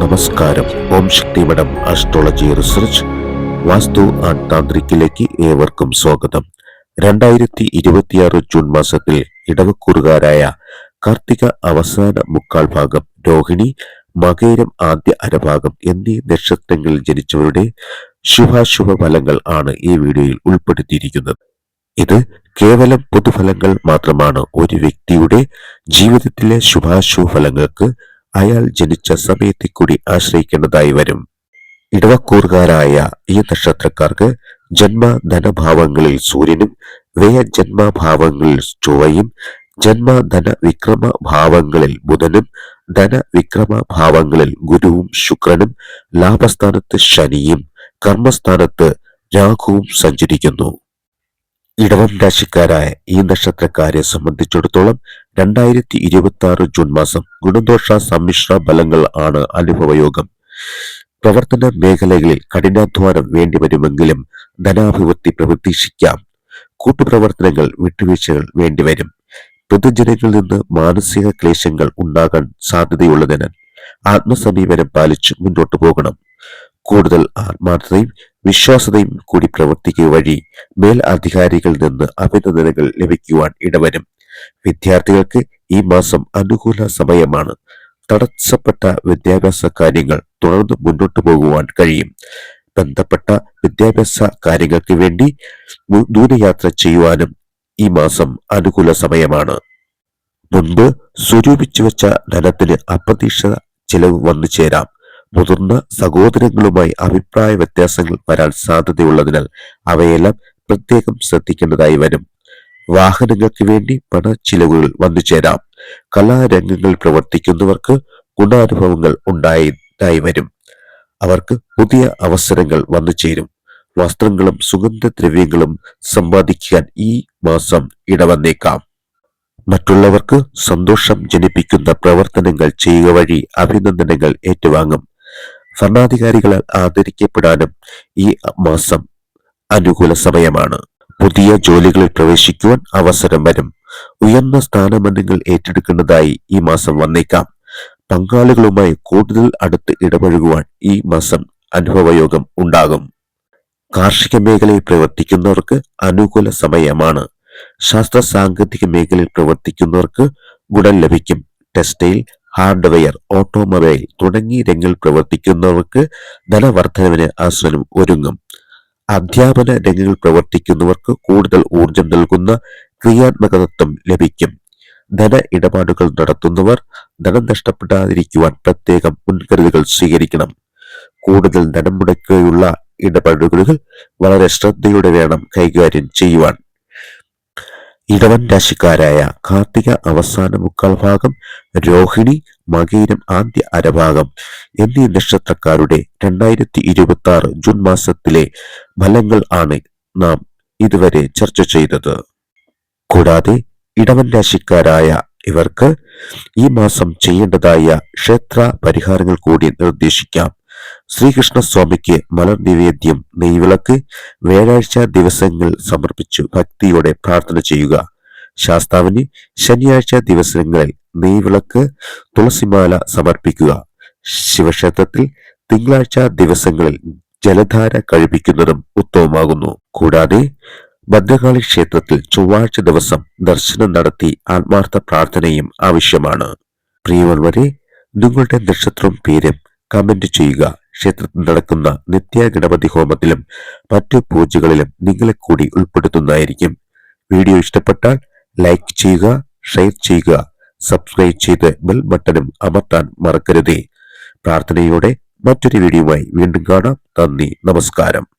നമസ്കാരം. ഓം ശക്തിമഠം astrology research vastu and താന്ത്രിക്കിലേക്ക് ഏവർക്കും സ്വാഗതം. 2026 ജൂൺ മാസത്തിൽ ഇടവക്കൂറുകാരായ കാർത്തിക അവസാന മുക്കാൽ ഭാഗം, രോഹിണി, മകയിരം ആദ്യ അരഭാഗം എന്നീ നക്ഷത്രങ്ങളിൽ ജനിച്ചവരുടെ ശുഭാശുഭ ഫലങ്ങൾ ആണ് ഈ വീഡിയോയിൽ ഉൾപ്പെടുത്തിയിരിക്കുന്നത്. ഇത് കേവലം പൊതുഫലങ്ങൾ മാത്രമാണ്. ഒരു വ്യക്തിയുടെ ജീവിതത്തിലെ ശുഭാശുഭ ഫലങ്ങൾക്ക് അയാൾ ജനിച്ച സമയത്തെ കൂടി ആശ്രയിക്കേണ്ടതായി വരും. ഇടവക്കൂറുകാരായ ഈ നക്ഷത്രക്കാർക്ക് ജന്മധനഭാവങ്ങളിൽ സൂര്യനും വ്യയജന്മഭാവങ്ങളിൽ ചൊവ്വയും, ജന്മധന വിക്രമ ഭാവങ്ങളിൽ ബുധനും, ധനവിക്രമ ഭാവങ്ങളിൽ ഗുരുവും ശുക്രനും, ലാഭസ്ഥാനത്ത് ശനിയും, കർമ്മസ്ഥാനത്ത് രാഹുവും സഞ്ചരിക്കുന്നു. ഇടവം രാശിക്കാരായ ഈ നക്ഷത്രക്കാരെ സംബന്ധിച്ചിടത്തോളം 2026 ജൂൺ മാസം ഗുണദോഷ സമ്മിശ്ര ഫലങ്ങൾ ആണ് അനുഭവയോഗം. പ്രവർത്തന മേഖലകളിൽ കഠിനാധ്വാനം വേണ്ടിവരുമെങ്കിലും ധനാഭിവൃദ്ധി പ്രതീക്ഷിക്കാം. കൂട്ടുപ്രവർത്തനങ്ങൾ വിട്ടുവീഴ്ചകൾ വേണ്ടിവരും. പൊതുജനങ്ങളിൽ നിന്ന് മാനസിക ക്ലേശങ്ങൾ ഉണ്ടാകാൻ സാധ്യതയുള്ളതിനാൽ ആത്മസമീപനം പാലിച്ച് മുന്നോട്ടു പോകണം. കൂടുതൽ ആത്മാർത്ഥതയും വിശ്വാസതയും കൂടി പ്രവർത്തിക്കുക വഴി മേൽ അധികാരികളിൽ നിന്ന് അഭിനന്ദനങ്ങൾ ലഭിക്കുവാൻ ഇടവരും. വിദ്യാർത്ഥികൾക്ക് ഈ മാസം അനുകൂല സമയമാണ്. തടസ്സപ്പെട്ട വിദ്യാഭ്യാസ കാര്യങ്ങൾ തുടർന്ന് മുന്നോട്ടു പോകുവാൻ കഴിയും. ബന്ധപ്പെട്ട വിദ്യാഭ്യാസ കാര്യങ്ങൾക്ക് വേണ്ടി ദൂരയാത്ര ചെയ്യുവാനും ഈ മാസം അനുകൂല സമയമാണ്. മുൻപ് സ്വരൂപിച്ചു വെച്ച ധനത്തിന് അപ്രതീക്ഷിത ചിലവ് വന്നു ചേരാം. മുതിർന്ന സഹോദരങ്ങളുമായി അഭിപ്രായ വ്യത്യാസങ്ങൾ വരാൻ സാധ്യതയുള്ളതിനാൽ അവയെല്ലാം പ്രത്യേകം ശ്രദ്ധിക്കേണ്ടതായി വരും. വാഹനങ്ങൾക്ക് വേണ്ടി പണച്ചിലവുകൾ വന്നു ചേരാം. കലാരംഗങ്ങളിൽ പ്രവർത്തിക്കുന്നവർക്ക് ഗുണാനുഭവങ്ങൾ ഉണ്ടായി വരും. അവർക്ക് പുതിയ അവസരങ്ങൾ വന്നു ചേരും. വസ്ത്രങ്ങളും സുഗന്ധദ്രവ്യങ്ങളും സമ്പാദിക്കാൻ ഈ മാസം ഇടവന്നേക്കാം. മറ്റുള്ളവർക്ക് സന്തോഷം ജനിപ്പിക്കുന്ന പ്രവർത്തനങ്ങൾ ചെയ്യുക വഴി അഭിനന്ദനങ്ങൾ ഏറ്റുവാങ്ങും. ഭരണാധികാരികളാൽ ആദരിക്കപ്പെടാനും ഈ മാസം അനുകൂല സമയമാണ്. പുതിയ ജോലികളിൽ പ്രവേശിക്കുവാൻ അവസരം വരും. ഉയർന്ന സ്ഥാനമാനങ്ങൾ ഏറ്റെടുക്കുന്നതായി ഈ മാസം വന്നേക്കാം. പങ്കാളികളുമായി കൂടുതൽ അടുത്ത് ഇടപഴകുവാൻ ഈ മാസം അനുഭവയോഗം ഉണ്ടാകും. കാർഷിക മേഖലയിൽ പ്രവർത്തിക്കുന്നവർക്ക് അനുകൂല സമയമാണ്. ശാസ്ത്ര സാങ്കേതിക മേഖലയിൽ പ്രവർത്തിക്കുന്നവർക്ക് ഗുണം ലഭിക്കും. ടെക്സ്റ്റൈൽ, ഹാർഡ്വെയർ, ഓട്ടോമൊബൈൽ തുടങ്ങി രംഗങ്ങളിൽ പ്രവർത്തിക്കുന്നവർക്ക് ധനവർദ്ധനവിന് അവസരം ഒരുങ്ങും. അധ്യാപന രംഗങ്ങളിൽ പ്രവർത്തിക്കുന്നവർക്ക് കൂടുതൽ ഊർജം നൽകുന്ന ക്രിയാത്മകത്വം ലഭിക്കും. ധന ഇടപാടുകൾ നടത്തുന്നവർ ധനം നഷ്ടപ്പെടാതിരിക്കുവാൻ പ്രത്യേകം മുൻകരുതലുകൾ സ്വീകരിക്കണം. കൂടുതൽ ധനം മുടക്കിയുള്ള ഇടപാടുകൾ വളരെ ശ്രദ്ധയോടെ വേണം കൈകാര്യം ചെയ്യുവാൻ. ഇടവൻ രാശിക്കാരായ കാർത്തിക അവസാന മുക്കാൽ ഭാഗം, രോഹിണി, മകയിരം ആദ്യ അരഭാഗം എന്നീ നക്ഷത്രക്കാരുടെ 2026 ജൂൺ മാസത്തിലെ ഫലങ്ങൾ ആണ് നാം ഇതുവരെ ചർച്ച ചെയ്തത്. കൂടാതെ ഇടവൻ രാശിക്കാരായ ഇവർക്ക് ഈ മാസം ചെയ്യേണ്ടതായ ക്ഷേത്ര പരിഹാരങ്ങൾ കൂടി നിർദ്ദേശിക്കാം. ശ്രീകൃഷ്ണസ്വാമിക്ക് മലർ നിവേദ്യം, നെയ്വിളക്ക് വ്യാഴാഴ്ച ദിവസങ്ങൾ സമർപ്പിച്ചു ഭക്തിയോടെ പ്രാർത്ഥന ചെയ്യുക. ശാസ്താവിന് ശനിയാഴ്ച ദിവസങ്ങളിൽ നെയ്വിളക്ക്, തുളസിമാല സമർപ്പിക്കുക. ശിവക്ഷേത്രത്തിൽ തിങ്കളാഴ്ച ദിവസങ്ങളിൽ ജലധാര കഴിപ്പിക്കുന്നതും ഉത്തമമാകുന്നു. കൂടാതെ ഭദ്രകാളി ക്ഷേത്രത്തിൽ ചൊവ്വാഴ്ച ദിവസം ദർശനം നടത്തി ആത്മാർത്ഥ പ്രാർത്ഥനയും ആവശ്യമാണ്. പ്രിയമുള്ളവരെ, നിങ്ങളുടെ നക്ഷത്രവും പേരും കമന്റ് ചെയ്യുക. ക്ഷേത്രത്തിൽ നടക്കുന്ന നിത്യ ഗണപതി ഹോമത്തിലും മറ്റു പൂജകളിലും നിങ്ങളെ കൂടി ഉൾപ്പെടുത്തുന്നതായിരിക്കും. വീഡിയോ ഇഷ്ടപ്പെട്ടാൽ ലൈക്ക് ചെയ്യുക, ഷെയർ ചെയ്യുക, സബ്സ്ക്രൈബ് ചെയ്ത് ബെൽ ബട്ടണും അമർത്താൻ മറക്കരുതേ. പ്രാർത്ഥനയോടെ മറ്റൊരു വീഡിയോയുമായി വീണ്ടും കാണാം. നന്ദി, നമസ്കാരം.